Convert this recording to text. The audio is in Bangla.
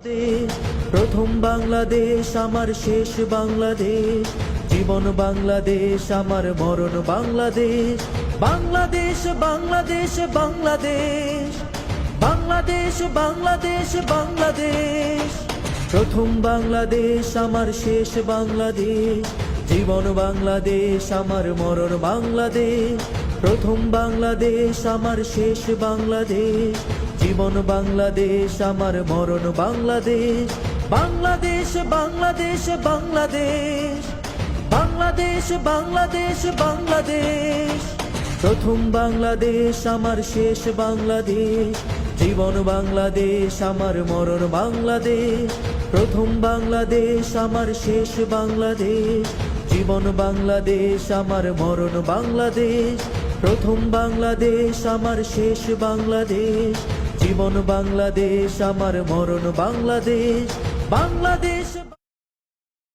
দেশ, প্রথম বাংলাদেশ আমার শেষ বাংলাদেশ, জীবন বাংলাদেশ আমার মরণ বাংলাদেশ। বাংলাদেশ বাংলাদেশ বাংলাদেশ, বাংলাদেশ বাংলাদেশ বাংলাদেশ, প্রথম বাংলাদেশ আমার শেষ বাংলাদেশ, জীবন বাংলাদেশ আমার মরণ বাংলাদেশ। প্রথম বাংলাদেশ আমার শেষ বাংলাদেশ, জীবন বাংলাদেশ আমার মরণ বাংলাদেশ। বাংলাদেশ বাংলাদেশ বাংলাদেশ, বাংলাদেশ বাংলাদেশ বাংলাদেশ, প্রথম বাংলাদেশ আমার শেষ বাংলাদেশ, জীবন বাংলাদেশ আমার মরণ বাংলাদেশ। প্রথম বাংলাদেশ আমার শেষ বাংলাদেশ, জীবন বাংলাদেশ আমার মরণ বাংলাদেশ। প্রথম বাংলাদেশ আমার শেষ বাংলাদেশ, জীবন বাংলাদেশ আমার মরণ বাংলাদেশ। বাংলাদেশ।